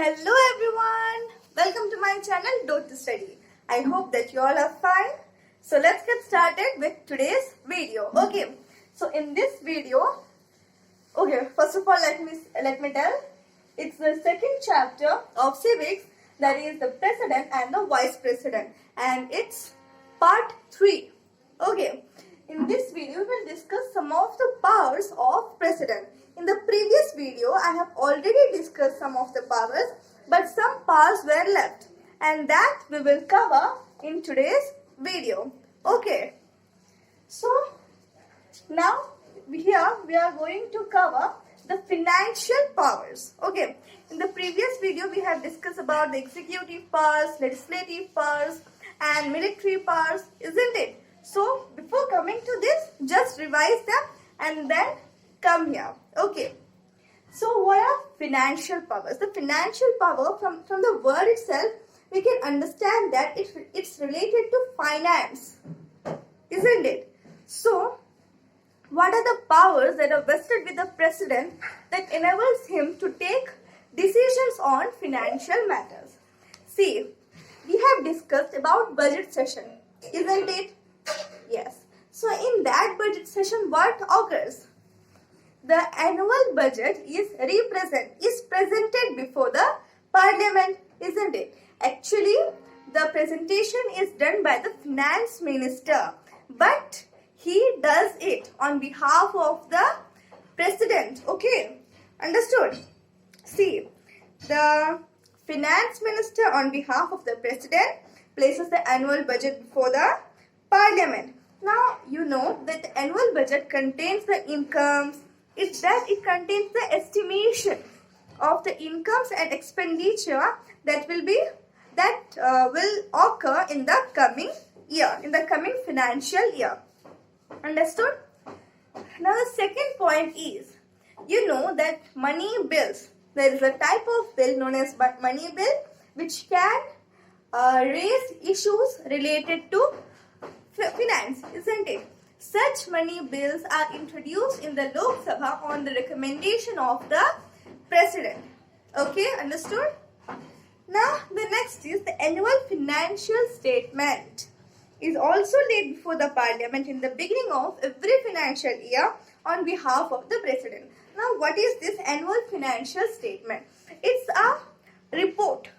Hello everyone, welcome to my channel Dot to Study. I hope that you all are fine. So let's get started with today's video. Okay, so in this video, first of all let me tell, it's the second chapter of civics, that is the president and the vice president, and it's part 3. Okay, in this video we will discuss some of the powers of president. In the previous video, I have already discussed some of the powers, but some powers were left, and that we will cover in today's video. Okay, so now here we are going to cover the financial powers. Okay, in the previous video we have discussed about the executive powers, legislative powers, and military powers, isn't it? So before coming to this, just revise them and then come here. Okay, so what are financial powers? The financial power, from the word itself, we can understand that it's related to finance, isn't it? So what are the powers that are vested with the president that enables him to take decisions on financial matters? See, we have discussed about budget session, isn't it? Yes. So in that budget session, what occurs? The annual budget is presented before the parliament, isn't it? Actually, the presentation is done by the finance minister, but he does it on behalf of the president. Okay, understood? See, the finance minister on behalf of the president places the annual budget before the parliament. Now, you know that the annual budget contains the incomes. It contains the estimation of the incomes and expenditure that will occur in the coming year, in the coming financial year. Understood? Now the second point is, you know that money bills, there is a type of bill known as money bill which can raise issues related to finance, isn't it? Such money bills are introduced in the Lok Sabha on the recommendation of the president. Okay, understood? Now the next is the annual financial statement is also laid before the parliament in the beginning of every financial year on behalf of the president. Now what is this annual financial statement? It's a report.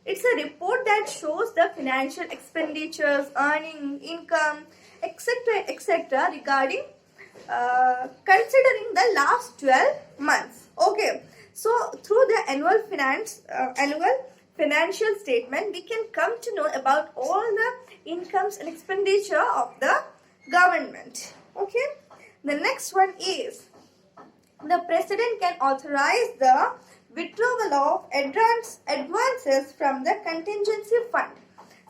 It's a report that shows the financial expenditures, earning, income, etc. regarding considering the last 12 months. Okay, so through the annual financial statement, we can come to know about all the incomes and expenditure of the government. Okay, the next one is the president can authorize the withdrawal of advances from the contingency fund.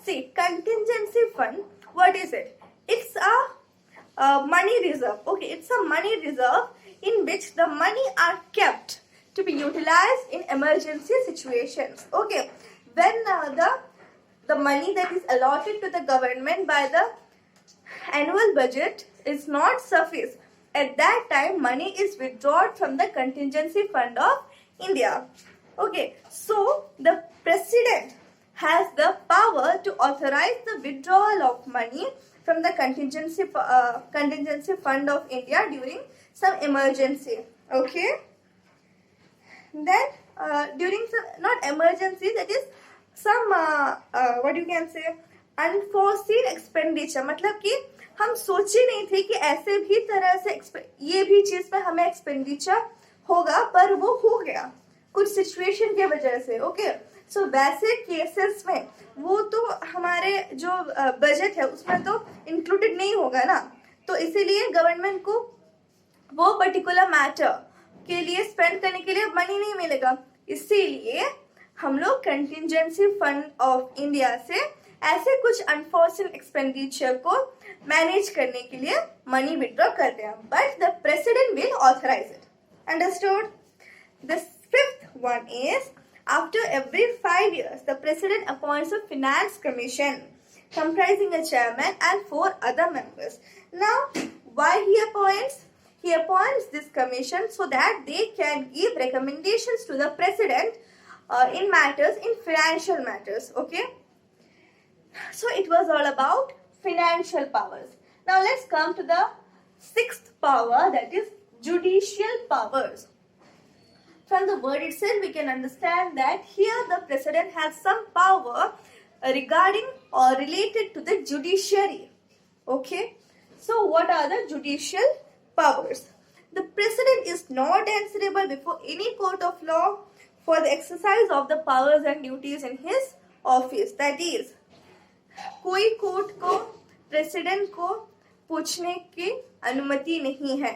See, contingency fund, what is it? It's a money reserve. Okay, it's a money reserve in which the money are kept to be utilized in emergency situations. Okay, when the money that is allotted to the government by the annual budget is not sufficient, at that time money is withdrawn from the contingency fund of India. Okay, so the president has the power to authorize the withdrawal of money from the contingency fund of India during some emergency. Okay, then during some, not emergency, that is some what you can say, unforeseen expenditure. मतलब कि हम सोचे नहीं थे कि ऐसे भी तरह से ये भी चीज पे हमें एक्सपेंडिचर होगा, पर वो हो गया कुछ सिचुएशन के वजह से. ओके, सो वैसे केसेस में वो तो हमारे जो बजट है उसमें तो इंक्लूडेड नहीं होगा ना, तो इसीलिए गवर्नमेंट को वो पर्टिकुलर मैटर के लिए स्पेंड करने के लिए मनी नहीं मिलेगा. इसीलिए हम लोग कंटिजेंसी फंड ऑफ इंडिया से ऐसे कुछ अनफॉर्चुनेट एक्सपेंडिचर को मैनेज करने के लिए मनी विड्रॉ करते हैं, but the president will authorise it. Understood? The fifth one is, after every 5 years, the president appoints a finance commission comprising a chairman and 4 other members. Now, why he appoints? He appoints this commission so that they can give recommendations to the president in matters, in financial matters. Okay, so it was all about financial powers. Now let's come to the sixth power, that is judicial powers. From the word itself, we can understand that here the president has some power regarding or related to the judiciary. Okay, so what are the judicial powers? The president is not answerable before any court of law for the exercise of the powers and duties in his office. That is, कोई court को president को पूछने की अनुमति नहीं है.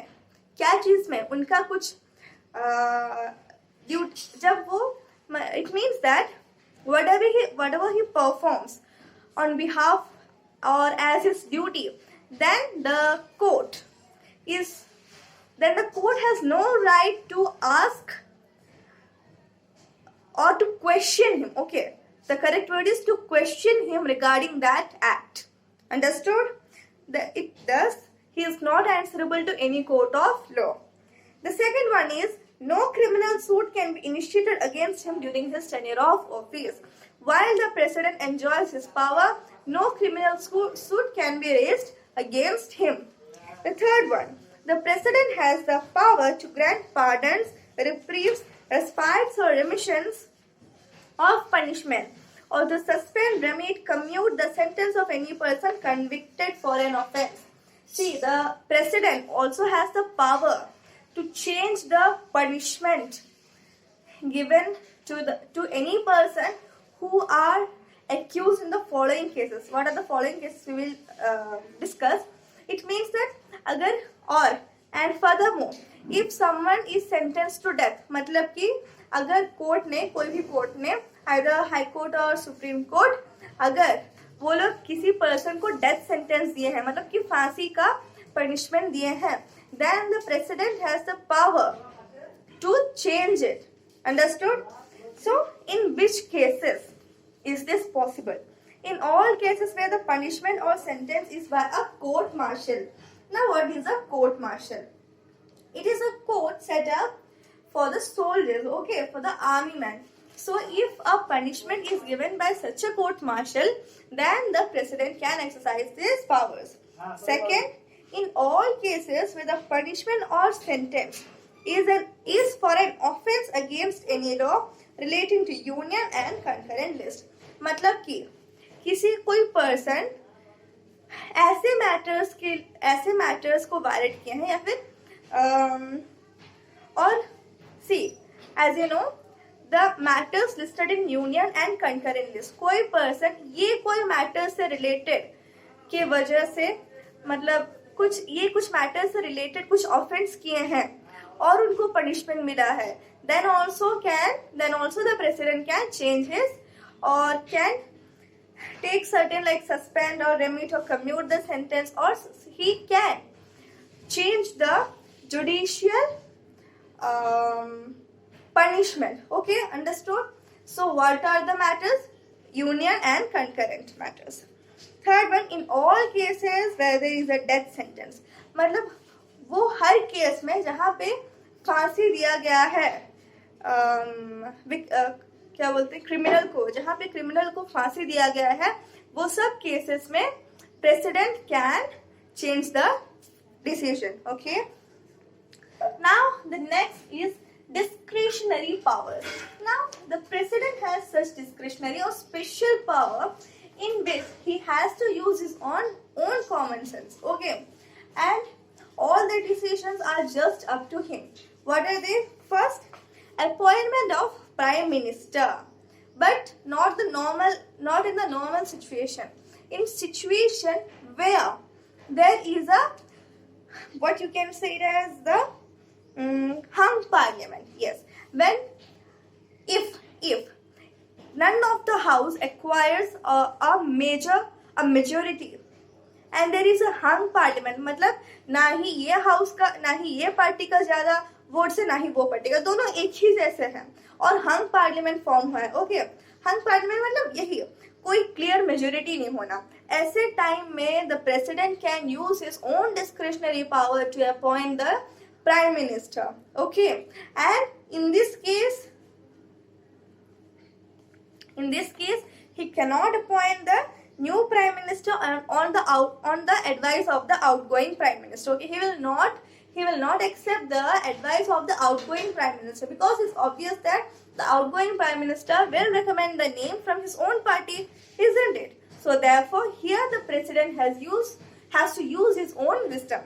क्या चीज में? उनका कुछ जब वो, it means that whatever he performs on behalf or as his duty, then the court has no right to ask or to question him. Okay, the correct word is to question him regarding that act. Understood? He is not answerable to any court of law. The second one is, no criminal suit can be initiated against him during his tenure of office. While the president enjoys his power, no criminal suit can be raised against him. The third one, the president has the power to grant pardons, reprieves, respites or remissions of punishment, or to suspend, remit, commute the sentence of any person convicted for an offense. See, the president also has the power to change the punishment given to any person who are accused in the following cases. What are the following cases we will discuss? It means that and furthermore, if someone is sentenced to death, मतलब कि अगर court ने, कोई भी court ने, either high court और supreme court, अगर वो लोग किसी पर्सन को डेथ सेंटेंस दिए हैं, मतलब कि फांसी का पनिशमेंट दिए हैं, then the president has the power to change it. Understood? So, in which cases is this possible? In all cases where the punishment or sentence is by a court martial. Now, what is a court martial? It is a court set up for the soldiers, okay, for the army men. So, if a punishment is given by such a court martial, then the president can exercise these powers. Second, in all cases where the punishment or sentence is for an offense against any law relating to union and concurrent list. मतलब कि किसी कोई person ऐसे matters को violet किए हैं या फिर और see as you know the matters listed in union and concurrent list, कोई पर्सन ये कोई मैटर्स से रिलेटेड के वजह से मतलब कुछ मैटर्स से रिलेटेड कुछ ऑफेंस किए हैं और उनको पनिशमेंट मिला है, then also the president can change his or can take certain like suspend or remit or commute the sentence, or he can change the judicial punishment. Okay, understood? So what are the matters? Union and concurrent matters. Third one, in all cases where there is a death sentence, मतलब वो हर case में जहाँ पे फांसी दिया गया है क्या बोलते हैं क्रिमिनल को, जहाँ पे क्रिमिनल को फांसी दिया गया है, वो सब केसेस में president can change the decision. Okay, now the next is discretionary powers. Now the president has such discretionary or special power in which he has to use his own common sense. Okay, and all the decisions are just up to him. What are they? First, appointment of prime minister, but not in the normal situation. In situation where there is a, what you can say it as the hung parliament. Yes, when if none of the house acquires a majority and there is a hung parliament, मतलब ना ही ये house का ना ही ये party का ज्यादा vote से ना ही वो पार्टी का, दोनों एक ही जैसे हैं और हंग पार्लियामेंट फॉर्म हुआ है. ओके, हंग पार्लियामेंट मतलब यही, कोई क्लियर मेजोरिटी नहीं होना. ऐसे टाइम में the president can use his own discretionary power to appoint the prime minister. Okay, and in this case In this case, he cannot appoint the new prime minister on the advice of the outgoing prime minister. Okay, he will not accept the advice of the outgoing prime minister, because it's obvious that the outgoing prime minister will recommend the name from his own party, isn't it? So therefore, here the president has to use his own wisdom.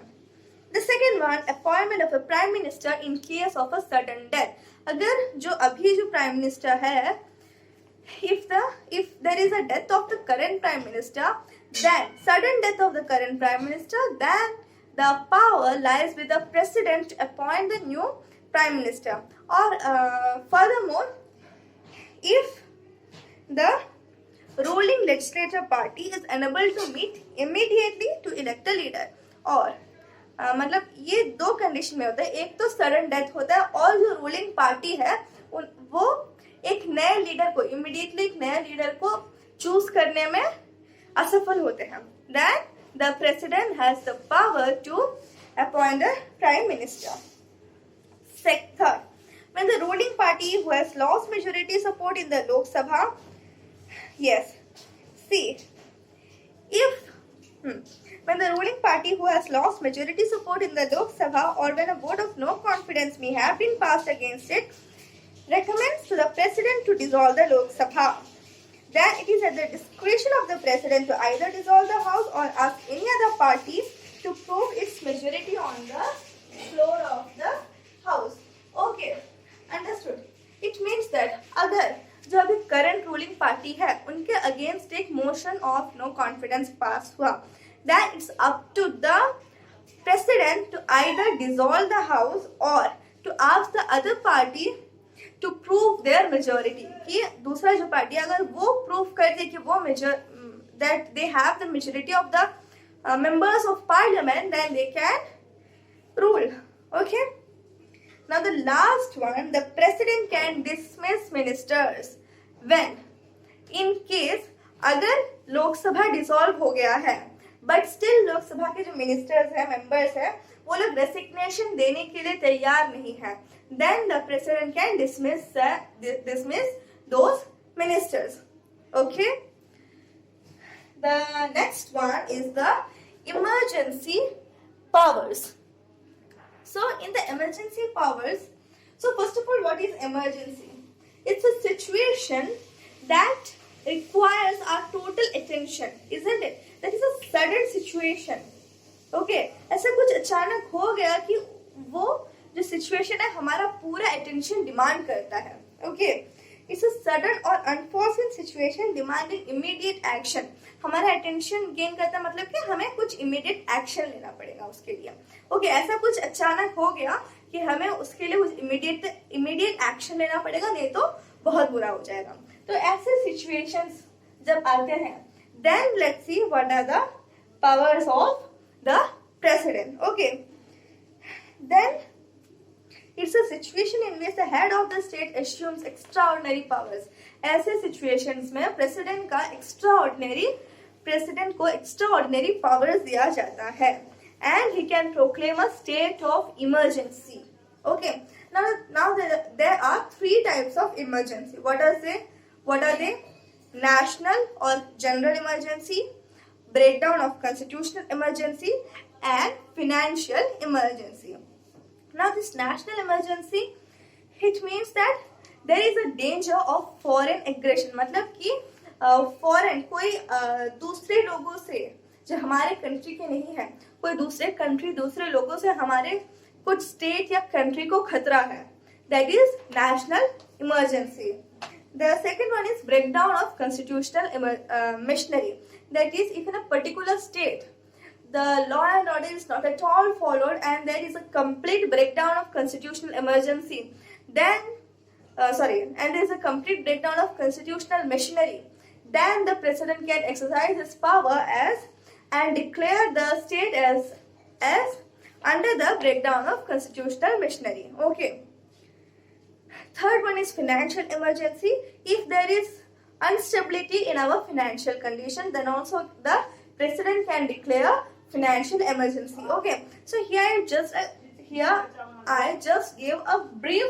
The second one, appointment of a prime minister in case of a sudden death. अगर जो अभी जो prime minister है, if there is a death of the current prime minister, then sudden death of the current prime minister, then the power lies with the president to appoint the new prime minister. Or furthermore, if the ruling legislature party is unable to meet immediately to elect a leader, और मतलब ये दो condition में होता है, एक तो sudden death होता है और जो रूलिंग पार्टी है वो एक नए लीडर को इमीडिएटली एक नया लीडर को चूज करने में असफल होते हैं, then the president has the power to appoint a prime minister. Third, when the ruling party who has lost majority support in the Lok Sabha, yes, see, when the ruling party who has lost majority support in the Lok Sabha, or when a vote of no confidence may have been passed against it, recommends to the president to dissolve the Lok Sabha, then it is at the discretion of the president to either dissolve the house or ask any other party to prove its majority on the floor of the house. Okay, understood. It means that अगर जो अभी current ruling party है उनके against एक motion of no confidence पास हुआ, then it's up to the president to either dissolve the house or to ask the other party to prove their majority. कि दूसरा जो पार्टी अगर वो प्रूव कर दे कि वो that they have the majority of the members of parliament, then they can rule. Okay. Now the last one, the president can dismiss ministers when, in case अगर Lok Sabha dissolve हो गया है बट स्टिल लोकसभा के जो ministers हैं, members हैं, वो लोग रेसिग्नेशन देने के लिए तैयार नहीं है, then the president can dismiss those ministers. Okay. The next one is the emergency powers. So in the emergency powers, so first of all, what is emergency? It's a situation that requires our total attention, isn't it? That is a sudden situation. Okay, ऐसा कुछ अचानक हो गया कि वो जो situation है हमारा पूरा attention demand करता है. Okay, it's a sudden or unforeseen situation demanding immediate action. हमारा attention gain करता है मतलब कि हमें कुछ immediate action लेना पड़ेगा उसके लिए. Okay, ऐसा कुछ अचानक हो गया कि हमें उसके लिए कुछ immediate action लेना पड़ेगा, नहीं तो बहुत बुरा हो जाएगा. तो ऐसे situations जब आते हैं, then let's see what are the powers of the president. Okay, then it's a situation in which the head of the state assumes extraordinary powers. ऐसे situations में president को extraordinary powers दिया जाता है, and he can proclaim a state of emergency. Okay, now there are three types of emergency. What are they? National or general emergency, breakdown of constitutional emergency, and financial emergency. Now this national emergency, it means that there is a danger of foreign aggression. मतलब कि foreign कोई दूसरे लोगों से जो हमारे country के नहीं है, कोई दूसरे लोगों से हमारे कुछ स्टेट या कंट्री को खतरा है. That is national emergency. The second one is breakdown of constitutional machinery. That is, if in a particular state the law and order is not at all followed and there is a complete breakdown of constitutional emergency, then and there is a complete breakdown of constitutional machinery, then the president can exercise his power and declare the state as under the breakdown of constitutional machinery. Okay. Third one is financial emergency. If there is instability in our financial condition, then also the president can declare financial emergency. Okay, so here I just gave a brief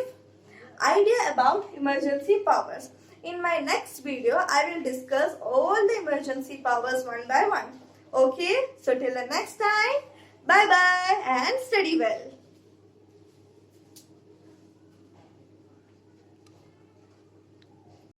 idea about emergency powers. In my next video, I will discuss all the emergency powers one by one. Okay, so till the next time, bye bye and study well.